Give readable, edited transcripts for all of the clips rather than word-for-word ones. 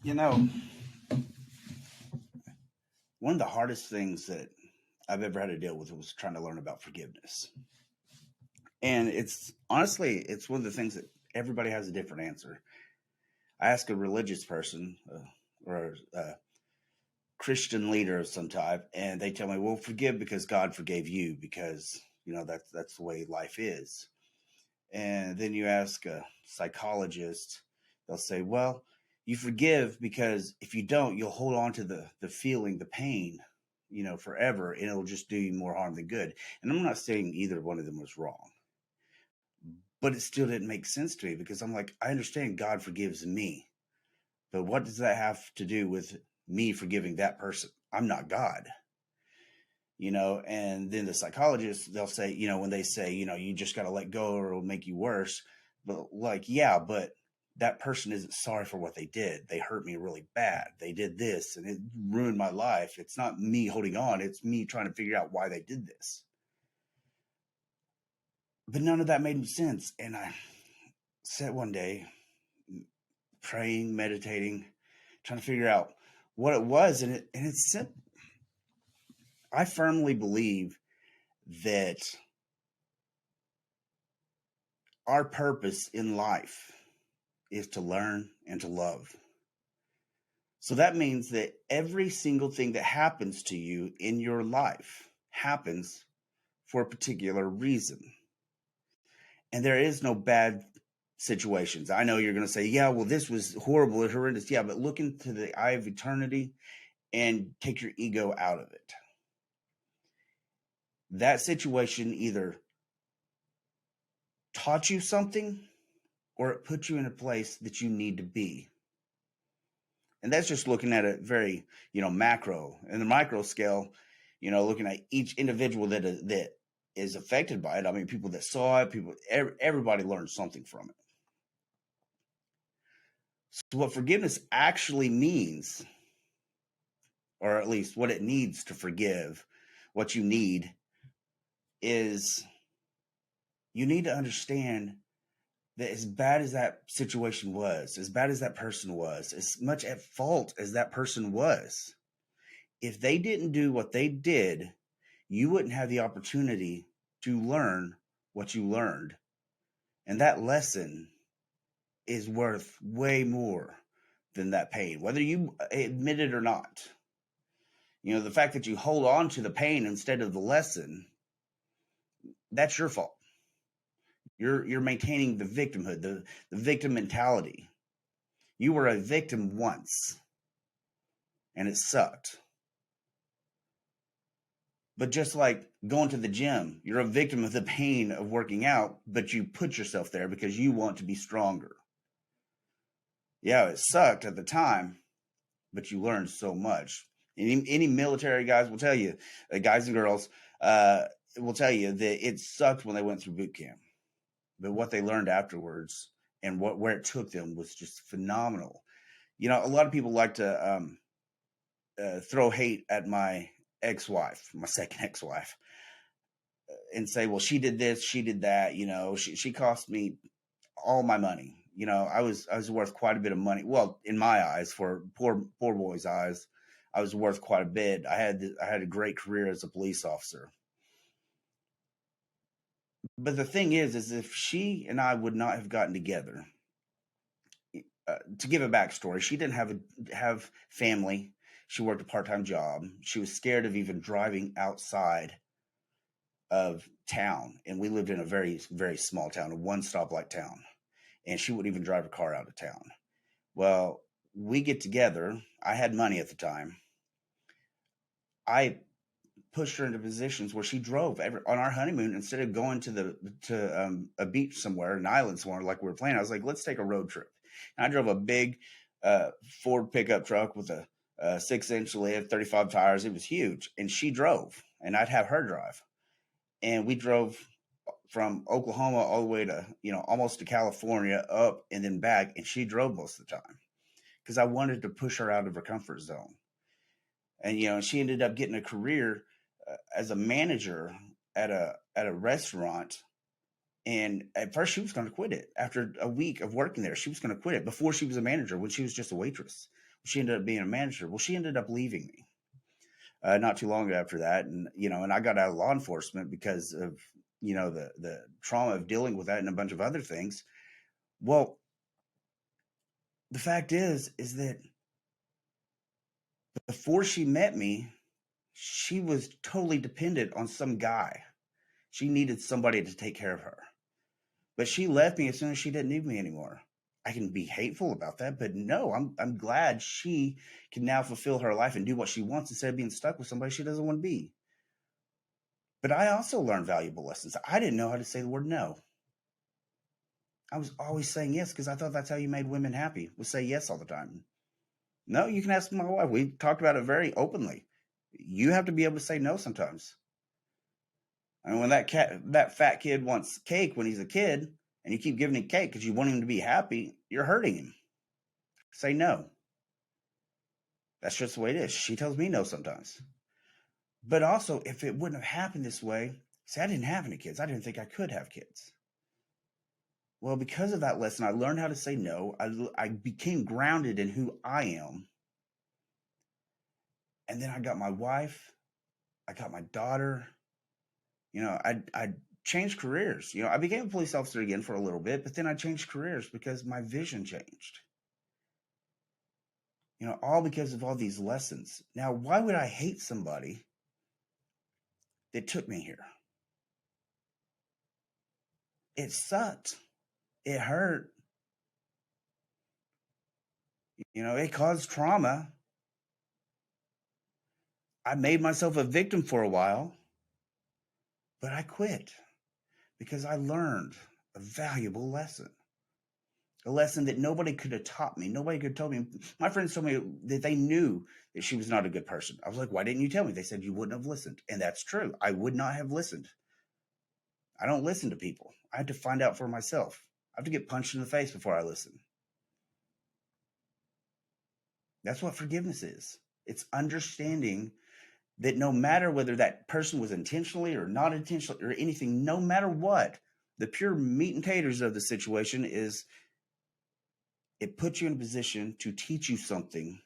You know, one of the hardest things that I've ever had to deal with was trying to learn about forgiveness. And it's honestly, it's one of the things that everybody has a different answer. I ask a religious person or a Christian leader of some type, and they tell me, "Well, forgive because God forgave you, because that's the way life is." And then you ask a psychologist, they'll say, "Well, you forgive because if you don't, you'll hold on to the feeling, the pain, forever, and it'll just do you more harm than good." And I'm not saying either one of them was wrong, but it still didn't make sense to me because I'm like, I understand God forgives me, but what does that have to do with me forgiving that person? I'm not God. And then the psychologists, they'll say, when they say, you just got to let go or it'll make you worse. But like, yeah, but that person isn't sorry for what they did. They hurt me really bad. They did this and it ruined my life. It's not me holding on. It's me trying to figure out why they did this. But none of that made sense. And I sat one day praying, meditating, trying to figure out what it was. And it's simple. I firmly believe that our purpose in life is to learn and to love. So that means that every single thing that happens to you in your life happens for a particular reason. And there is no bad situations. I know you're going to say, yeah, well, this was horrible and horrendous. Yeah, but look into the eye of eternity and take your ego out of it. That situation either taught you something or it put you in a place that you need to be. And that's just looking at it very, macro. And the micro scale, looking at each individual that is affected by it. I mean, people that saw it, everybody learned something from it. So what forgiveness actually means, or at least what it needs to forgive, what you need is you need to understand that as bad as that situation was, as bad as that person was, as much at fault as that person was, if they didn't do what they did, you wouldn't have the opportunity to learn what you learned. And that lesson is worth way more than that pain, whether you admit it or not. The fact that you hold on to the pain instead of the lesson, that's your fault. You're maintaining the victimhood, the victim mentality. You were a victim once, and it sucked. But just like going to the gym, you're a victim of the pain of working out, but you put yourself there because you want to be stronger. Yeah, it sucked at the time, but you learned so much. Any military guys will tell you, guys and girls, will tell you that it sucked when they went through boot camp. But what they learned afterwards and where it took them was just phenomenal. A lot of people like to throw hate at my ex-wife, my second ex-wife, and say, well, she did this, she did that. She cost me all my money. I was worth quite a bit of money. Well, in my eyes, for poor boy's eyes, I was worth quite a bit. I had a great career as a police officer. But the thing is if she and I would not have gotten together, to give a backstory, she didn't have family. She worked a part-time job. She was scared of even driving outside of town, and we lived in a very, very small town, a one stoplight town, and she wouldn't even drive a car out of town. Well, we get together. I had money at the time. I pushed her into positions where she drove on our honeymoon. Instead of going to a beach somewhere, an island somewhere like we were planning, I was like, let's take a road trip. And I drove a big Ford pickup truck with a 6-inch lid, 35 tires. It was huge. And she drove, and I'd have her drive. And we drove from Oklahoma all the way to, almost to California, up and then back. And she drove most of the time because I wanted to push her out of her comfort zone. And, she ended up getting a career as a manager at a restaurant. And at first she was going to quit it. After a week of working there, she was going to quit it before she was a manager, when she was just a waitress. She ended up being a manager. Well, she ended up leaving me not too long after that, and and I got out of law enforcement because of the trauma of dealing with that and a bunch of other things. Well, the fact is that before she met me, she was totally dependent on some guy. She needed somebody to take care of her. But she left me as soon as she didn't need me anymore. I can be hateful about that, but no, I'm glad she can now fulfill her life and do what she wants instead of being stuck with somebody she doesn't want to be. But I also learned valuable lessons. I didn't know how to say the word no. I was always saying yes because I thought that's how you made women happy, was say yes all the time. No, you can ask my wife. We talked about it very openly. You have to be able to say no sometimes. And when that fat kid wants cake when he's a kid, and you keep giving him cake because you want him to be happy, you're hurting him. Say no. That's just the way it is. She tells me no sometimes. But also, if it wouldn't have happened this way, see, I didn't have any kids. I didn't think I could have kids. Well, because of that lesson, I learned how to say no. I became grounded in who I am. And then I got my wife. I got my daughter. I changed careers. I became a police officer again for a little bit, but then I changed careers because my vision changed. All because of all these lessons. Now, why would I hate somebody that took me here? It sucked. It hurt. It caused trauma. I made myself a victim for a while, but I quit because I learned a valuable lesson. A lesson that nobody could have taught me. Nobody could have told me. My friends told me that they knew that she was not a good person. I was like, why didn't you tell me? They said you wouldn't have listened. And that's true. I would not have listened. I don't listen to people. I have to find out for myself. I have to get punched in the face before I listen. That's what forgiveness is. It's understanding that no matter whether that person was intentionally or not intentionally or anything, no matter what, the pure meat and taters of the situation is it puts you in a position to teach you something,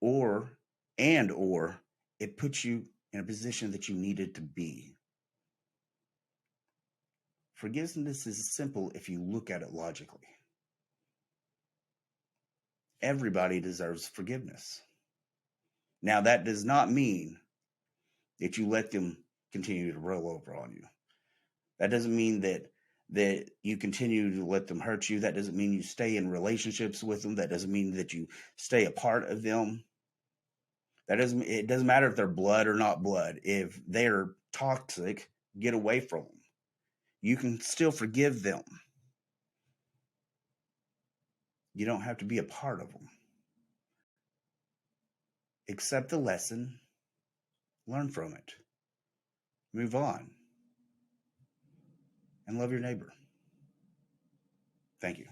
or it puts you in a position that you needed to be. Forgiveness is simple if you look at it logically. Everybody deserves forgiveness. Now, that does not mean that you let them continue to roll over on you. That doesn't mean that you continue to let them hurt you. That doesn't mean you stay in relationships with them. That doesn't mean that you stay a part of them. It doesn't matter if they're blood or not blood. If they're toxic, get away from them. You can still forgive them. You don't have to be a part of them. Accept the lesson, learn from it, move on, and love your neighbor. Thank you.